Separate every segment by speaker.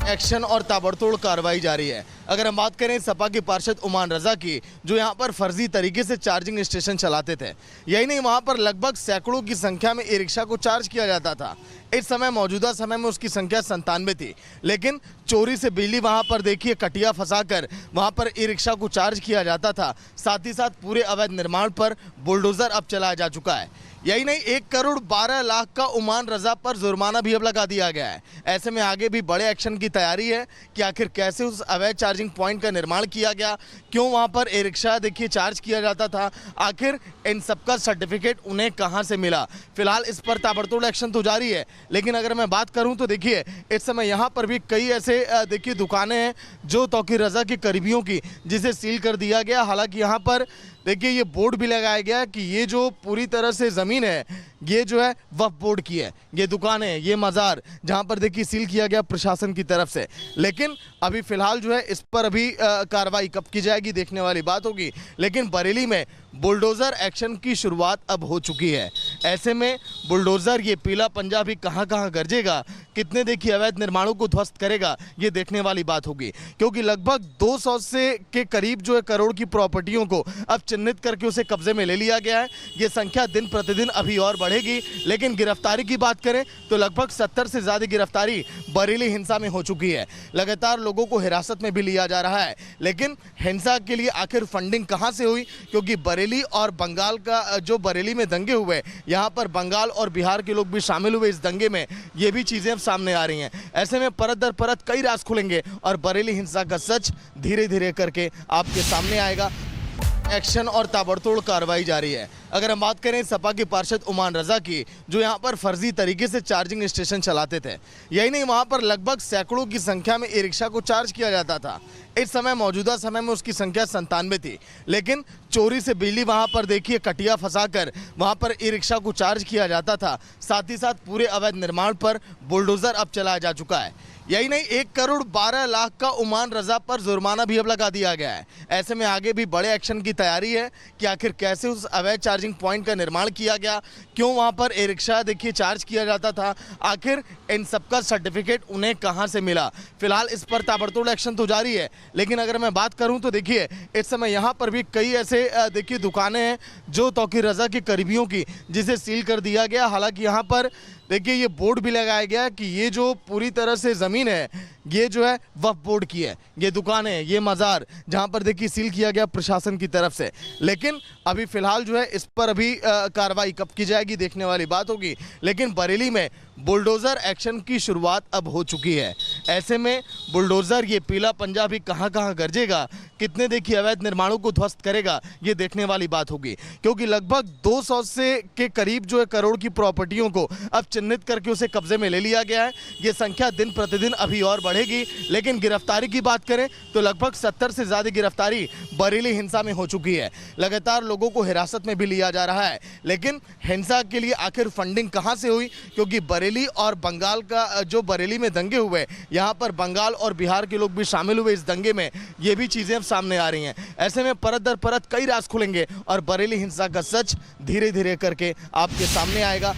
Speaker 1: Action और ताबड़तोड़ कार्रवाई जारी है। अगर हम बात करें सपा के पार्षद उमान रजा की, जो यहां पर फर्जी तरीके से चार्जिंग स्टेशन चलाते थे। यही नहीं, वहां पर लगभग सैकड़ों की संख्या में ई रिक्शा को चार्ज किया जाता था। इस समय मौजूदा समय में उसकी संख्या 97 थी, लेकिन चोरी से बिजली वहां पर देखिए कटिया फंसाकर वहां पर ई रिक्शा को चार्ज किया जाता था। साथ ही साथ पूरे अवैध निर्माण पर बुलडोजर अब चलाया जा चुका है। यही नहीं, 1,12,00,000 का उमान रजा पर जुर्माना भी अब लगा दिया गया है। ऐसे में आगे भी बड़े एक्शन की तैयारी है कि आखिर कैसे उस अवैध चार्जिंग पॉइंट का निर्माण किया गया, क्यों वहां पर ई रिक्शा देखिए चार्ज किया जाता था, आखिर इन सबका सर्टिफिकेट उन्हें कहां से मिला। फिलहाल इस पर ताबड़तोड़ एक्शन तो जारी है, लेकिन अगर मैं बात करूं तो देखिए इस समय यहां पर भी कई ऐसे देखिए दुकानें हैं जो तौकीर रजा के करीबियों की, जिसे सील कर दिया गया। हालांकि यहां पर देखिए ये बोर्ड भी लगाया गया कि ये जो पूरी तरह से ज़मीन है ये जो है वक्फ बोर्ड की है, ये दुकानें, ये मज़ार, जहां पर देखिए सील किया गया प्रशासन की तरफ से। लेकिन अभी फ़िलहाल जो है इस पर अभी कार्रवाई कब की जाएगी देखने वाली बात होगी। लेकिन बरेली में बुलडोज़र एक्शन की शुरुआत अब हो चुकी है। ऐसे में बुलडोज़र ये पीला पंजा भी कहां कहां गरजेगा, कितने देखिए अवैध निर्माणों को ध्वस्त करेगा, ये देखने वाली बात होगी। क्योंकि लगभग 200 से के करीब जो है करोड़ की प्रॉपर्टियों को अब चिन्हित करके उसे कब्जे में ले लिया गया है। ये संख्या दिन प्रतिदिन अभी और बढ़ेगी। लेकिन गिरफ्तारी की बात करें तो लगभग 70 से ज़्यादा गिरफ्तारी बरेली हिंसा में हो चुकी है। लगातार लोगों को हिरासत में भी लिया जा रहा है। लेकिन हिंसा के लिए आखिर फंडिंग कहां से हुई, क्योंकि बरेली और बंगाल का जो बरेली में दंगे हुए, यहाँ पर बंगाल और बिहार के लोग भी शामिल हुए इस दंगे में, ये भी चीज़ें अब सामने आ रही हैं। ऐसे में परत दर परत कई राज खुलेंगे और बरेली हिंसा का सच धीरे धीरे करके आपके सामने आएगा। एक्शन और ताबड़तोड़ कार्रवाई जारी है। अगर हम बात करें सपा के पार्षद उमान रजा की, जो यहां पर फर्जी तरीके से चार्जिंग स्टेशन चलाते थे। यही नहीं, वहां पर लगभग सैकड़ों की संख्या में ई रिक्शा को चार्ज किया जाता था। इस समय मौजूदा समय में उसकी संख्या 97 थी, लेकिन चोरी से बिजली वहां पर देखिए कटिया फंसाकर वहां पर ई रिक्शा को चार्ज किया जाता था। साथ ही साथ पूरे अवैध निर्माण पर बुलडोजर अब चलाया जा चुका है। यही नहीं, 1,12,00,000 का उमान रजा पर जुर्माना भी अब लगा दिया गया है। ऐसे में आगे भी बड़े एक्शन की तैयारी है कि आखिर कैसे उस अवैध चार्जिंग पॉइंट का निर्माण किया गया, क्यों वहां पर ई रिक्शा देखिए चार्ज किया जाता था, आखिर इन सबका सर्टिफिकेट उन्हें कहां से मिला। फिलहाल इस पर ताबड़तोड़ एक्शन तो जारी है, लेकिन अगर मैं बात करूं तो देखिए इस समय यहां पर भी कई ऐसे देखिए दुकानें हैं जो तौकीर रजा के करीबियों की, जिसे सील कर दिया गया। हालांकि यहां पर देखिए ये बोर्ड भी लगाया गया कि ये जो पूरी तरह से ज़मीन है ये जो है वक्फ बोर्ड की है, ये दुकानें, ये मज़ार, जहां पर देखिए सील किया गया प्रशासन की तरफ से। लेकिन अभी फ़िलहाल जो है इस पर अभी कार्रवाई कब की जाएगी देखने वाली बात होगी। लेकिन बरेली में बुलडोज़र एक्शन की शुरुआत अब हो चुकी है। ऐसे में बुलडोज़र ये पीला पंजा भी कहां कहां गरजेगा, कितने देखिए अवैध निर्माणों को ध्वस्त करेगा, ये देखने वाली बात होगी। क्योंकि लगभग 200 से के करीब जो है करोड़ की प्रॉपर्टियों को अब चिन्हित करके उसे कब्जे में ले लिया गया है। ये संख्या दिन प्रतिदिन अभी और बढ़ेगी। लेकिन गिरफ्तारी की बात करें तो लगभग 70 से ज़्यादा गिरफ्तारी बरेली हिंसा में हो चुकी है। लगातार लोगों को हिरासत में भी लिया जा रहा है। लेकिन हिंसा के लिए आखिर फंडिंग कहां से हुई, क्योंकि बरेली और बंगाल का जो बरेली में दंगे हुए, यहाँ पर बंगाल और बिहार के लोग भी शामिल हुए इस दंगे में, ये भी चीज़ें अब सामने आ रही हैं। ऐसे में परत दर परत कई राज खुलेंगे और बरेली हिंसा का सच धीरे धीरे करके आपके सामने आएगा।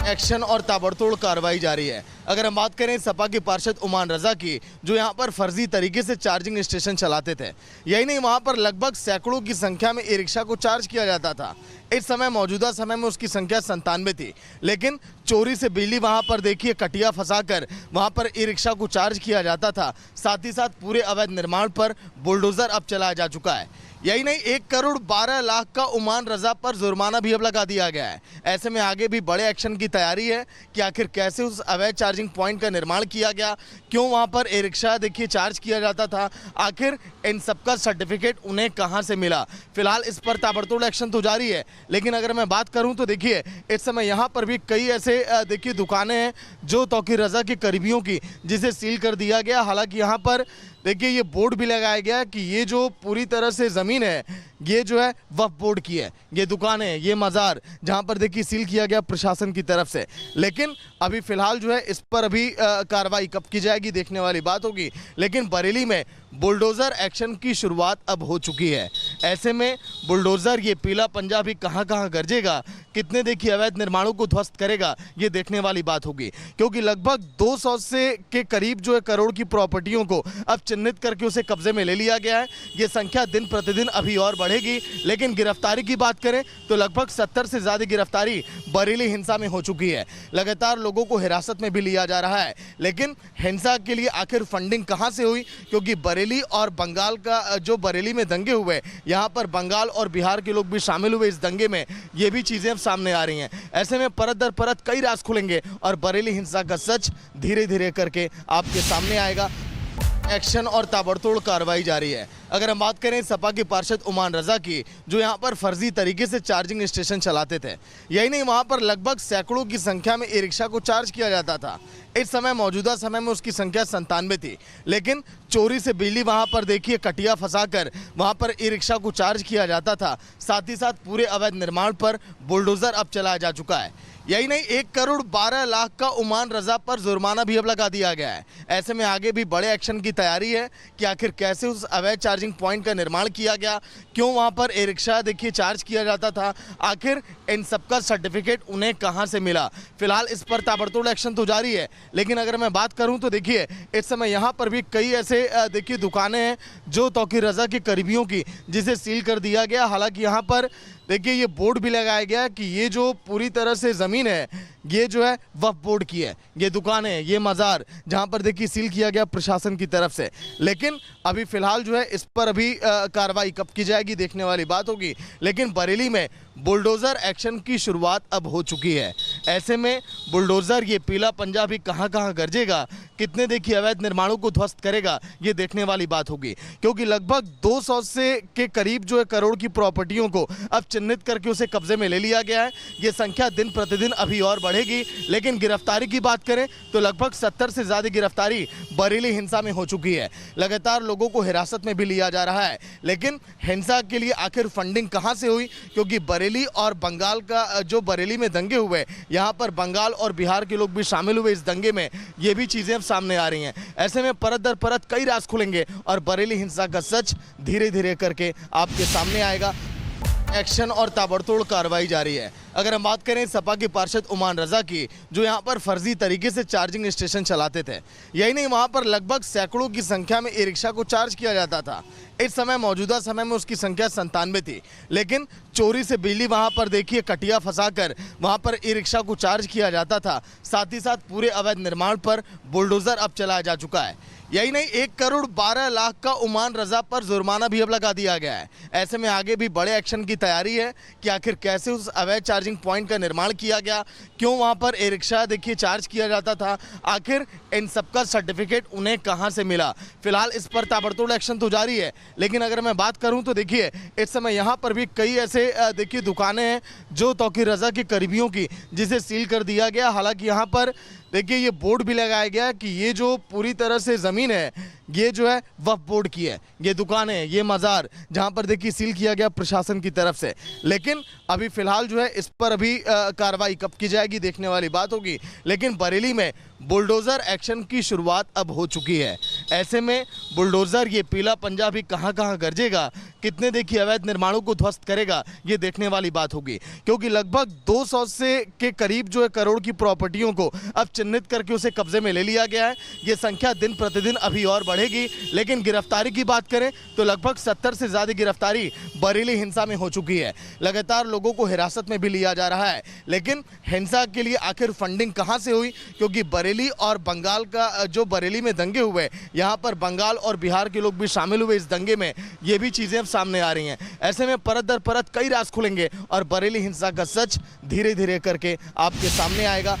Speaker 1: एक्शन और ताबड़तोड़ कार्रवाई जारी है। अगर हम बात करें सपा के पार्षद उमान रजा की, जो यहां पर फर्जी तरीके से चार्जिंग स्टेशन चलाते थे। यही नहीं, वहां पर लगभग सैकड़ों की संख्या में ई रिक्शा को चार्ज किया जाता था। इस समय मौजूदा समय में उसकी संख्या 97 थी, लेकिन चोरी से बिजली वहां पर देखिए कटिया फंसाकर वहां पर ई रिक्शा को चार्ज किया जाता था। साथ ही साथ पूरे अवैध निर्माण पर बुलडोजर अब चलाया जा चुका है। यही नहीं, 1,12,00,000 का उमान रजा पर जुर्माना भी अब लगा दिया गया है। ऐसे में आगे भी बड़े एक्शन की तैयारी है कि आखिर कैसे उस अवैध चार्जिंग पॉइंट का निर्माण किया गया, क्यों वहां पर ई रिक्शा देखिए चार्ज किया जाता था, आखिर इन सबका सर्टिफिकेट उन्हें कहां से मिला। फिलहाल इस पर ताबड़तोड़ एक्शन तो जारी है, लेकिन अगर मैं बात करूं तो देखिए इस समय यहां पर भी कई ऐसे देखिए दुकानें हैं जो तौकीर रजा के करीबियों की, जिसे सील कर दिया गया। हालांकि यहां पर देखिए ये बोर्ड भी लगाया गया कि ये जो पूरी तरह से ज़मीन है ये जो है वक्फ बोर्ड की है, ये दुकानें, ये मज़ार, जहां पर देखिए सील किया गया प्रशासन की तरफ से। लेकिन अभी फ़िलहाल जो है इस पर अभी कार्रवाई कब की जाएगी देखने वाली बात होगी। लेकिन बरेली में बुलडोज़र एक्शन की शुरुआत अब हो चुकी है। ऐसे में बुलडोजर ये पीला पंजा भी कहां कहां गरजेगा, कितने देखिए अवैध निर्माणों को ध्वस्त करेगा, ये देखने वाली बात होगी। क्योंकि लगभग 200 से के करीब जो है करोड़ की प्रॉपर्टियों को अब चिन्हित करके उसे कब्जे में ले लिया गया है। ये संख्या दिन प्रतिदिन अभी और बढ़ेगी। लेकिन गिरफ्तारी की बात करें तो लगभग 70 से ज्यादा गिरफ्तारी बरेली हिंसा में हो चुकी है। लगातार लोगों को हिरासत में भी लिया जा रहा है। लेकिन हिंसा के लिए आखिर फंडिंग कहां से हुई, क्योंकि बरेली और बंगाल का जो बरेली में दंगे हुए, यहाँ पर बंगाल और बिहार के लोग भी शामिल हुए इस दंगे में, ये भी चीजें अब सामने आ रही हैं। ऐसे में परत दर परत कई राज खुलेंगे और बरेली हिंसा का सच धीरे धीरे करके आपके सामने आएगा। एक्शन और ताबड़तोड़ कार्रवाई जारी है। अगर हम बात करें सपा के पार्षद उमान रजा की, जो यहां पर फर्जी तरीके से चार्जिंग स्टेशन चलाते थे, यही नहीं वहां पर लगभग सैकड़ों की संख्या में ई रिक्शा को चार्ज किया जाता था। इस समय मौजूदा समय में उसकी संख्या 97 थी। लेकिन चोरी से बिजली वहां पर देखिए कटिया फंसाकर वहां पर ई रिक्शा को चार्ज किया जाता था। साथ ही साथ पूरे अवैध निर्माण पर बुलडोजर अब चलाया जा चुका है। यही नहीं, 1 करोड़ 12 लाख का उमान रजा पर जुर्माना भी अब लगा दिया गया है। ऐसे में आगे भी बड़े एक्शन की तैयारी है कि आखिर कैसे उस अवैध चार्जिंग पॉइंट का निर्माण किया गया, क्यों वहां पर ई रिक्शा देखिए चार्ज किया जाता था, आखिर इन सबका सर्टिफिकेट उन्हें कहां से मिला। फिलहाल इस पर ताबड़तोड़ एक्शन तो जारी है। लेकिन अगर मैं बात करूं तो देखिए इस समय यहां पर भी कई ऐसे देखिए दुकानें हैं जो तौकीर रजा के करीबियों की, जिसे सील कर दिया गया। हालांकि यहां पर देखिए ये बोर्ड भी लगाया गया कि ये जो पूरी तरह से ज़मीन है ये जो है वक्फ बोर्ड की है, ये दुकान है, ये मज़ार, जहां पर देखिए सील किया गया प्रशासन की तरफ से। लेकिन अभी फिलहाल जो है इस पर अभी कार्रवाई कब की जाएगी देखने वाली बात होगी। लेकिन बरेली में बुलडोज़र एक्शन की शुरुआत अब हो चुकी है। ऐसे में बुलडोज़र ये पीला पंजा भी कहां कहां गरजेगा, कितने देखिए अवैध निर्माणों को ध्वस्त करेगा, ये देखने वाली बात होगी। क्योंकि लगभग 200 से के करीब जो है करोड़ की प्रॉपर्टियों को अब चिन्हित करके उसे कब्जे में ले लिया गया है। ये संख्या दिन प्रतिदिन अभी और बढ़ेगी। लेकिन गिरफ्तारी की बात करें तो लगभग 70 से ज्यादा गिरफ्तारी बरेली हिंसा में हो चुकी है। लगातार लोगों को हिरासत में भी लिया जा रहा है। लेकिन हिंसा के लिए आखिर फंडिंग कहां से हुई, क्योंकि बरेली और बंगाल का जो बरेली में दंगे हुए, यहाँ पर बंगाल और बिहार के लोग भी शामिल हुए इस दंगे में, ये भी चीजें अब सामने आ रही हैं। ऐसे में परत दर परत कई राज खुलेंगे और बरेली हिंसा का सच धीरे धीरे करके आपके सामने आएगा। एक्शन और ताबड़तोड़ कार्रवाई जारी है। अगर हम बात करें सपा के पार्षद उमान रजा की, जो यहाँ पर फर्जी तरीके से चार्जिंग स्टेशन चलाते थे, यही नहीं वहाँ पर लगभग सैकड़ों की संख्या में ई रिक्शा को चार्ज किया जाता था। इस समय मौजूदा समय में उसकी संख्या 97 थी। लेकिन चोरी से बिजली वहाँ पर देखिए कटिया फंसाकर वहाँ पर ई रिक्शा को चार्ज किया जाता था। साथ ही साथ पूरे अवैध निर्माण पर बुलडोजर अब चलाया जा चुका है। यही नहीं, 1 करोड़ 12 लाख का उमान रजा पर जुर्माना भी अब लगा दिया गया है। ऐसे में आगे भी बड़े एक्शन की तैयारी है कि आखिर कैसे उस अवैध चार्जिंग पॉइंट का निर्माण किया गया, क्यों वहां पर ई रिक्शा देखिए चार्ज किया जाता था, आखिर इन सबका सर्टिफिकेट उन्हें कहां से मिला। फिलहाल इस पर ताबड़तोड़ एक्शन तो जारी है। लेकिन अगर मैं बात करूं तो देखिए इस समय यहां पर भी कई ऐसे देखिए दुकानें हैं जो तौकीर रजा के करीबियों की, जिसे सील कर दिया गया। हालांकि यहाँ पर देखिए ये बोर्ड भी लगाया गया कि ये जो पूरी तरह से ज़मीन है ये जो है वक्फ बोर्ड की है, ये दुकान है, ये मज़ार, जहां पर देखिए सील किया गया प्रशासन की तरफ से। लेकिन अभी फिलहाल जो है इस पर अभी कार्रवाई कब की जाएगी देखने वाली बात होगी। लेकिन बरेली में बुलडोज़र एक्शन की शुरुआत अब हो चुकी है। ऐसे में बुलडोज़र ये पीला पंजा भी कहां कहां गरजेगा, कितने देखिए अवैध निर्माणों को ध्वस्त करेगा, ये देखने वाली बात होगी। क्योंकि लगभग 200 से के करीब जो है करोड़ की प्रॉपर्टियों को अब चिन्हित करके उसे कब्जे में ले लिया गया है। ये संख्या दिन प्रतिदिन अभी और बढ़ेगी। लेकिन गिरफ्तारी की बात करें तो लगभग 70 से ज्यादा गिरफ्तारी बरेली हिंसा में हो चुकी है। लगातार लोगों को हिरासत में भी लिया जा रहा है। लेकिन हिंसा के लिए आखिर फंडिंग कहां से हुई, क्योंकि बरेली और बंगाल का जो बरेली में दंगे हुए, यहाँ पर बंगाल और बिहार के लोग भी शामिल हुए इस दंगे में, ये भी चीजें अब सामने आ रही हैं। ऐसे में परत दर परत कई राज खुलेंगे और बरेली हिंसा का सच धीरे धीरे करके आपके सामने आएगा।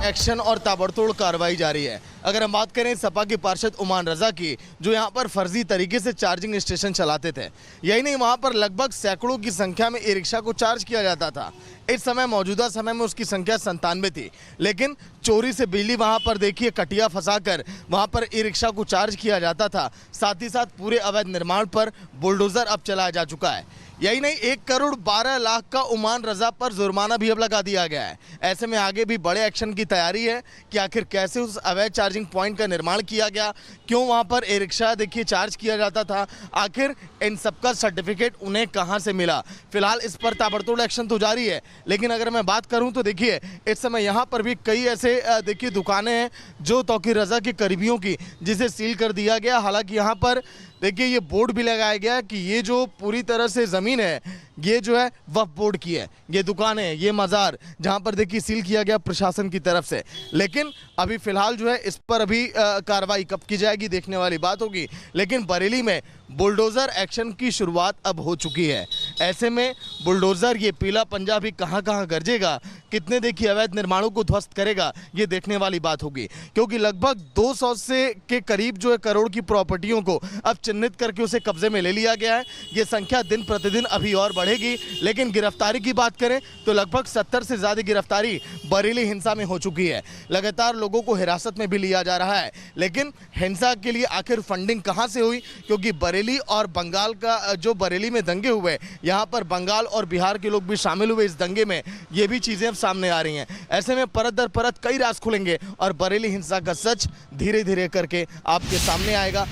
Speaker 1: एक्शन और ताबड़तोड़ कार्रवाई जारी है। अगर हम बात करें सपा के पार्षद उमान रजा की, जो यहाँ पर फर्जी तरीके से चार्जिंग स्टेशन चलाते थे, यही नहीं वहाँ पर लगभग सैकड़ों की संख्या में ई रिक्शा को चार्ज किया जाता था। इस समय मौजूदा समय में उसकी संख्या 97 थी। लेकिन चोरी से बिजली वहाँ पर देखिए कटिया फंसाकर वहाँ पर ई रिक्शा को चार्ज किया जाता था। साथ ही साथ पूरे अवैध निर्माण पर बुलडोजर अब चलाया जा चुका है। यही नहीं, 1 करोड़ 12 लाख का उमान रजा पर जुर्माना भी अब लगा दिया गया है। ऐसे में आगे भी बड़े एक्शन की तैयारी है कि आखिर कैसे उस अवैध चार्जिंग पॉइंट का निर्माण किया गया, क्यों वहाँ पर ई रिक्शा देखिए चार्ज किया जाता था, आखिर इन सबका सर्टिफिकेट उन्हें कहाँ से मिला। फिलहाल इस पर ताबड़तोड़ एक्शन तो जारी है, लेकिन अगर मैं बात करूं तो देखिए इस समय यहाँ पर भी कई ऐसे देखिए दुकानें हैं जो तौकीर रज़ा के करीबियों की, जिसे सील कर दिया गया। हालांकि यहाँ पर देखिए ये बोर्ड भी लगाया गया कि ये जो पूरी तरह से ज़मीन है ये जो है वक्फ बोर्ड की है, ये दुकानें है, ये मज़ार, जहाँ पर देखिए सील किया गया प्रशासन की तरफ से। लेकिन अभी फ़िलहाल जो है इस पर अभी कार्रवाई कब की जाएगी देखने वाली बात होगी। लेकिन बरेली में बुलडोज़र एक्शन की शुरुआत अब हो चुकी है। ऐसे में बुलडोज़र ये पीला पंजा भी कहाँ कहाँ गरजेगा, कितने देखिए अवैध निर्माणों को ध्वस्त करेगा, ये देखने वाली बात होगी। क्योंकि लगभग 200 से के करीब जो है करोड़ की प्रॉपर्टियों को अब चिन्हित करके उसे कब्जे में ले लिया गया है। ये संख्या दिन प्रतिदिन अभी और बढ़ेगी। लेकिन गिरफ्तारी की बात करें तो लगभग 70 से ज़्यादा गिरफ्तारी बरेली हिंसा में हो चुकी है। लगातार लोगों को हिरासत में भी लिया जा रहा है। लेकिन हिंसा के लिए आखिर फंडिंग कहाँ से हुई, क्योंकि बरेली और बंगाल का जो बरेली में दंगे हुए, यहाँ पर बंगाल और बिहार के लोग भी शामिल हुए इस दंगे में, ये भी चीज़ें अब सामने आ रही हैं। ऐसे में परत दर परत कई राज खुलेंगे और बरेली हिंसा का सच धीरे धीरे करके आपके सामने आएगा।